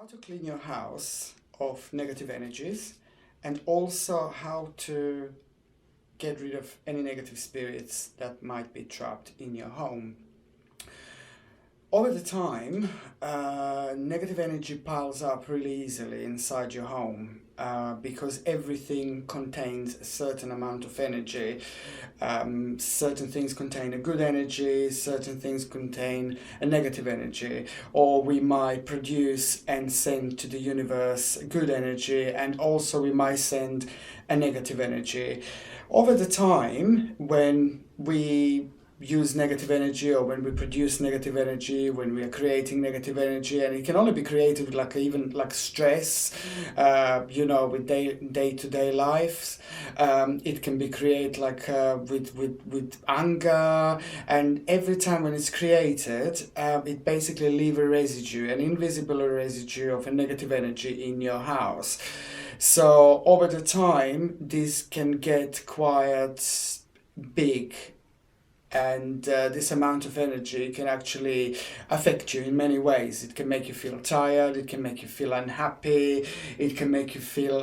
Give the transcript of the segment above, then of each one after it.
how to clean your house of negative energies, and also how to get rid of any negative spirits that might be trapped in your home. Over the time, negative energy piles up really easily inside your home because everything contains a certain amount of energy. Certain things contain a good energy, certain things contain a negative energy, or we might produce and send to the universe good energy, and also we might send a negative energy. Over the time, when we use negative energy, or when we produce negative energy, when we are creating negative energy, and it can only be created with even stress, with day-to-day lives. It can be created with anger, and every time when it's created, it basically leaves a residue, an invisible residue of a negative energy in your house. So over the time, this can get quite big, and this amount of energy can actually affect you in many ways. It can make you feel tired, it can make you feel unhappy, it can make you feel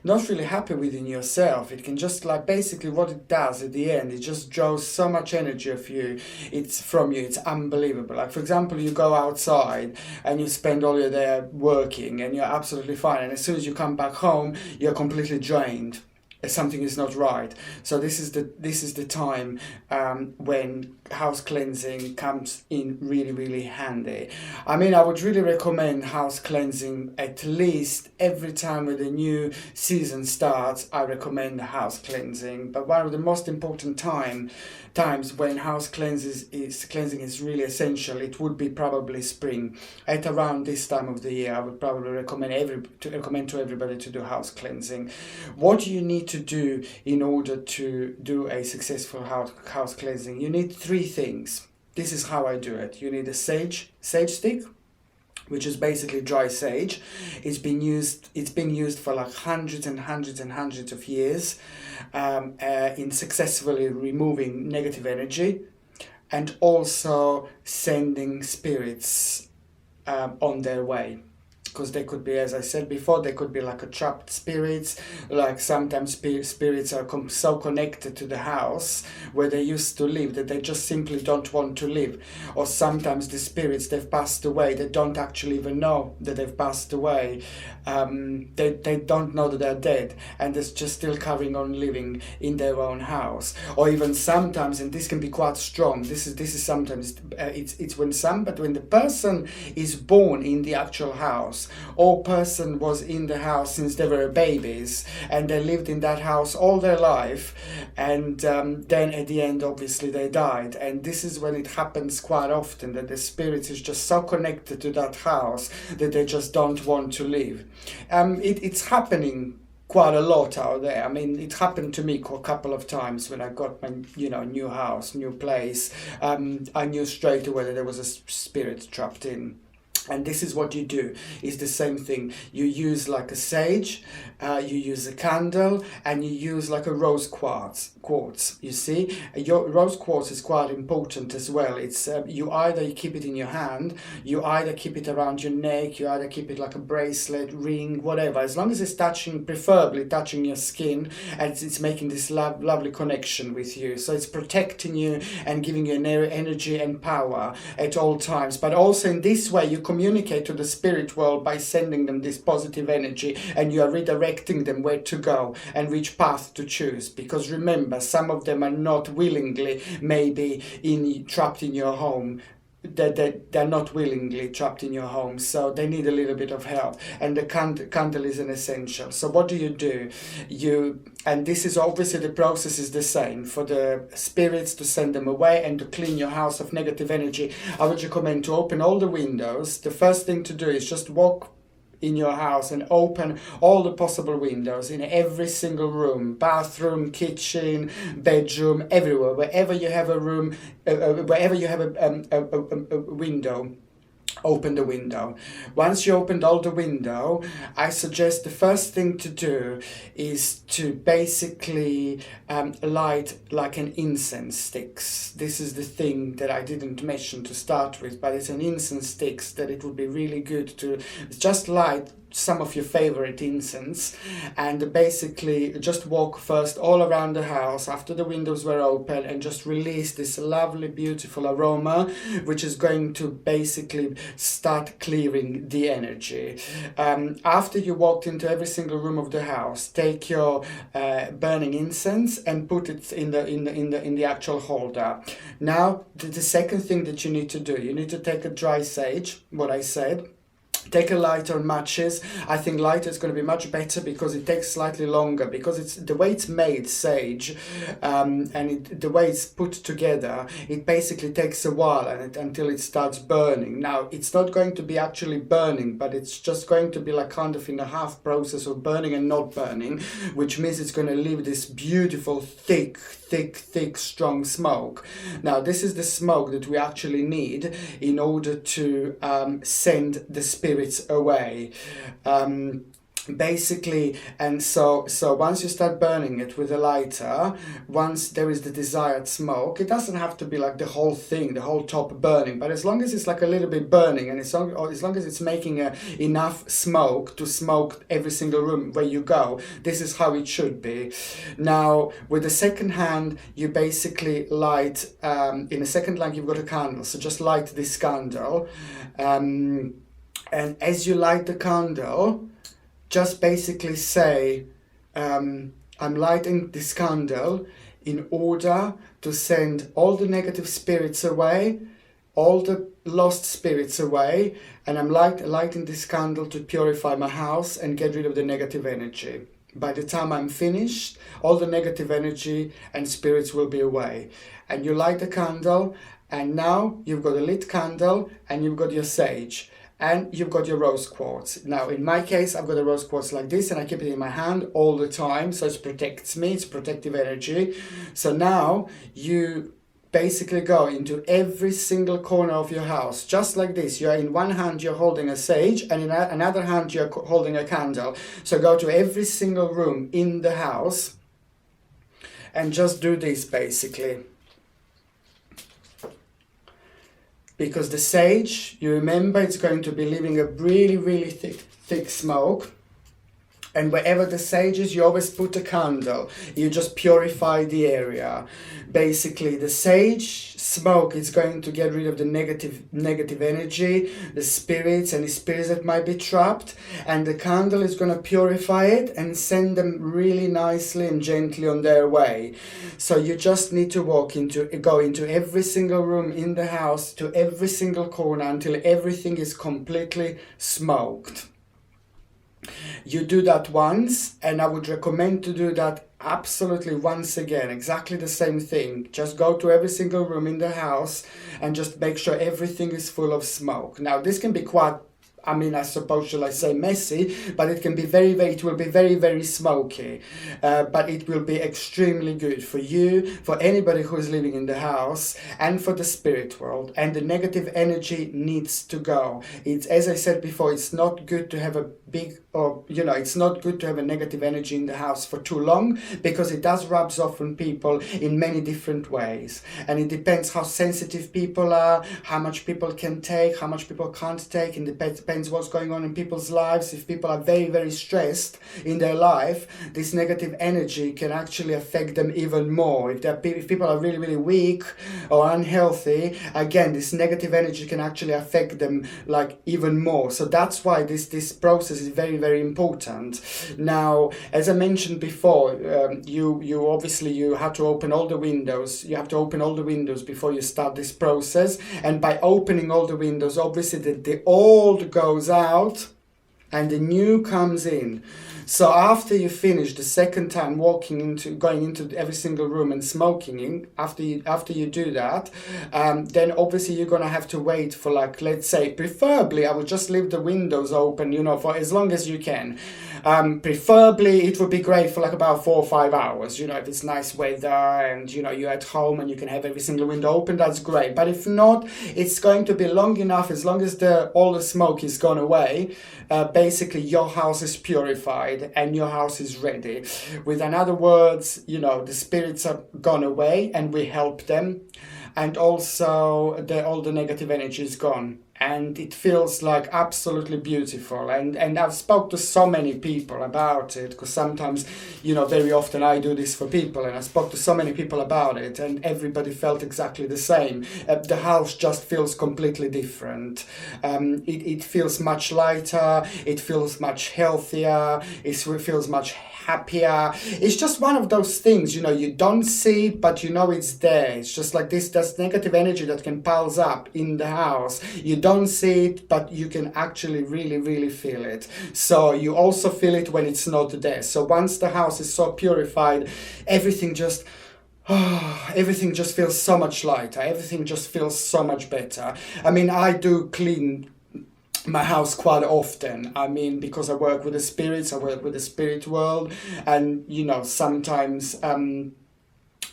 not really happy within yourself. It can just basically what it does at the end, it just draws so much energy of you. It's from you, it's unbelievable. Like for example, you go outside and you spend all your day working and you're absolutely fine, and as soon as you come back home, you're completely drained. Something is not right. So this is the time when house cleansing comes in really handy. I mean, I would really recommend house cleansing at least every time when the new season starts. I recommend house cleansing, but one of the most important times when house cleansing is really essential, it would be probably spring. At around this time of the year, I would probably recommend to everybody to do house cleansing. What do you need to do in order to do a successful house cleansing? You need three things. This is how I do it. You need a sage stick, which is basically dry sage. It's been used for hundreds and hundreds of years in successfully removing negative energy, and also sending spirits on their way. Because they could be, as I said before, they could be a trapped spirits. Sometimes spirits are so connected to the house where they used to live that they just simply don't want to live. Or sometimes the spirits, they've passed away, they don't actually even know that they've passed away. They don't know that they're dead, and they're just still carrying on living in their own house. Or even sometimes, and this can be quite strong, this is sometimes, it's when the person is born in the actual house, or person was in the house since they were babies, and they lived in that house all their life, and then at the end obviously they died. And this is when it happens quite often, that the spirit is just so connected to that house that they just don't want to live. It's happening quite a lot out there. I mean, it happened to me a couple of times when I got my new house, new place. I knew straight away that there was a spirit trapped in. And this is what you do. It's the same thing. You use a sage, you use a candle, and you use a rose quartz. You see, your rose quartz is quite important as well. It's you either keep it in your hand, you either keep it around your neck, you either keep it like a bracelet, ring, whatever. As long as it's preferably touching your skin, and it's making this lovely connection with you. So it's protecting you and giving you energy and power at all times. But also in this way, you communicate to the spirit world by sending them this positive energy, and you are redirecting them where to go and which path to choose. Because remember, some of them are not willingly maybe trapped in your home. They're not willingly trapped in your home, so they need a little bit of help, and the candle is an essential. So what do? And this is obviously, the process is the same for the spirits, to send them away and to clean your house of negative energy. I would recommend to open all the windows. The first thing to do is just walk in your house and open all the possible windows in every single room, bathroom, kitchen, bedroom, everywhere, wherever you have a room, wherever you have a window. open the window. Once you opened all the window, I suggest the first thing to do is to basically light like an incense sticks. This is the thing that I didn't mention to start with, but it's an incense sticks that it would be really good to just light some of your favorite incense, and basically just walk first all around the house after the windows were open and just release this lovely beautiful aroma, which is going to basically start clearing the energy. After you walked into every single room of the house, take your burning incense and put it in the actual holder. Now the second thing that you need to do, you need to take a dry sage, what I said. Take a lighter and matches. I think lighter is going to be much better because it takes slightly longer, because it's the way it's made, sage, the way it's put together, it basically takes a while until it starts burning. Now it's not going to be actually burning, but it's just going to be like kind of in a half process of burning and not burning, which means it's going to leave this beautiful thick strong smoke. Now this is the smoke that we actually need in order to send the spirits away. Basically, and so once you start burning it with a lighter, once there is the desired smoke, it doesn't have to be like the whole thing, the whole top burning, but as long as it's like a little bit burning, and as long as it's making enough smoke to smoke every single room where you go, this is how it should be. Now with the second hand, you basically light, in the second line you've got a candle, so just light this candle, and as you light the candle, just basically say, I'm lighting this candle in order to send all the negative spirits away, all the lost spirits away, and I'm lighting this candle to purify my house and get rid of the negative energy. By the time I'm finished, all the negative energy and spirits will be away. And you light the candle, and now you've got a lit candle and you've got your sage. And you've got your rose quartz. Now in my case, I've got a rose quartz like this, and I keep it in my hand all the time, so it protects me, it's protective energy. So now you basically go into every single corner of your house, just like this. You're in one hand, you're holding a sage, and in another hand, you're holding a candle. So go to every single room in the house and just do this basically. Because the sage, you remember, it's going to be leaving a really thick smoke. And wherever the sage is, you always put a candle. You just purify the area. Basically, the sage smoke is going to get rid of the negative energy, the spirits, any spirits that might be trapped. And the candle is going to purify it and send them really nicely and gently on their way. So you just need to go into every single room in the house, to every single corner, until everything is completely smoked. You do that once, and I would recommend to do that absolutely once again, exactly the same thing. Just go to every single room in the house and just make sure everything is full of smoke. Now this can be quite, I suppose, shall I say, messy, but it can be it will be very smoky, but it will be extremely good for you, for anybody who is living in the house, and for the spirit world. And the negative energy needs to go. It's, as I said before, it's not good to have it's not good to have a negative energy in the house for too long, because it does rubs off on people in many different ways. And it depends how sensitive people are, how much people can take, how much people can't take, and it depends what's going on in people's lives. If people are very stressed in their life, this negative energy can actually affect them even more. If people are really weak or unhealthy, again, this negative energy can actually affect them like even more. So that's why this process is very important. Now, as I mentioned before, you obviously have to open all the windows. You have to open all the windows before you start this process. And by opening all the windows, obviously the old goes out and the new comes in. So after you finish the second time going into every single room and smoking, after you do that, then obviously you're gonna have to wait for, like, let's say, preferably I would just leave the windows open, you know, for as long as you can. Preferably it would be great for like about 4 or 5 hours, you know, if it's nice weather and, you know, you're at home and you can have every single window open, that's great. But if not, it's going to be long enough, as long as all the smoke is gone away. Basically your house is purified and your house is ready. With other words, you know, the spirits are gone away and we help them, and also all the negative energy is gone. And it feels like absolutely beautiful, and I've spoke to so many people about it, because sometimes, you know, very often I do this for people, and I spoke to so many people about it, and everybody felt exactly the same. The house just feels completely different. It feels much lighter, it feels much healthier, it feels much happier. It's just one of those things, you know, you don't see it, but you know it's there. It's just like this, that's negative energy that can piles up in the house. You don't see it, but you can actually really, really feel it. So you also feel it when it's not there. So once the house is so purified, everything just feels so much lighter. Everything just feels so much better. I mean, I do clean my house quite often. I mean, because I work with the spirits, I work with the spirit world, and, you know, sometimes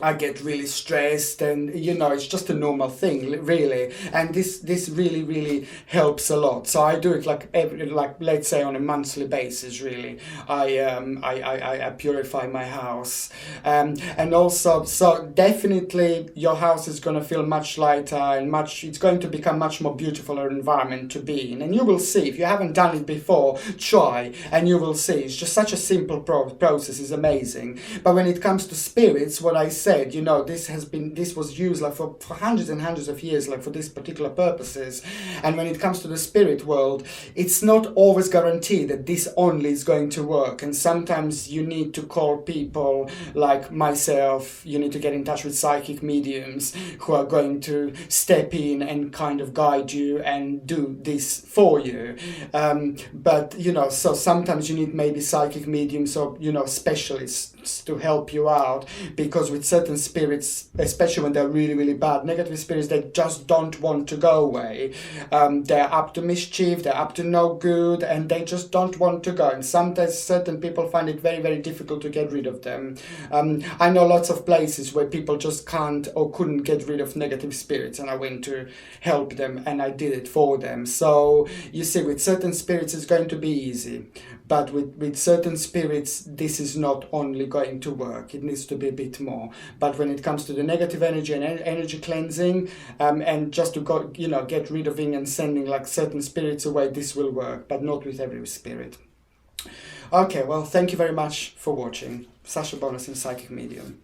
I get really stressed, and, you know, it's just a normal thing, really. And this really, really helps a lot. So I do it like let's say on a monthly basis, really. I purify my house, and also, so definitely your house is going to feel much lighter, and it's going to become much more beautiful environment to be in. And you will see, if you haven't done it before, try, and you will see. It's just such a simple process. It's amazing. But when it comes to spirits, what I said, you know, this was used like for hundreds and hundreds of years, like for these particular purposes. And when it comes to the spirit world, it's not always guaranteed that this only is going to work. And sometimes you need to call people like myself, you need to get in touch with psychic mediums who are going to step in and kind of guide you and do this for you. But, you know, so sometimes you need maybe psychic mediums or, you know, specialists to help you out, because with certain spirits, especially when they're really, really bad negative spirits, they just don't want to go away. They're up to mischief, they're up to no good, and they just don't want to go. And sometimes certain people find it very, very difficult to get rid of them. I know lots of places where people just can't or couldn't get rid of negative spirits, and I went to help them and I did it for them. So you see, with certain spirits it's going to be easy, but with certain spirits this is not only going to work, it needs to be a bit more. But when it comes to the negative energy and energy cleansing, and just to go, you know, get rid of and sending like certain spirits away, this will work, but not with every spirit. Okay, well, thank you very much for watching. Sasha Bonasin, Psychic Medium.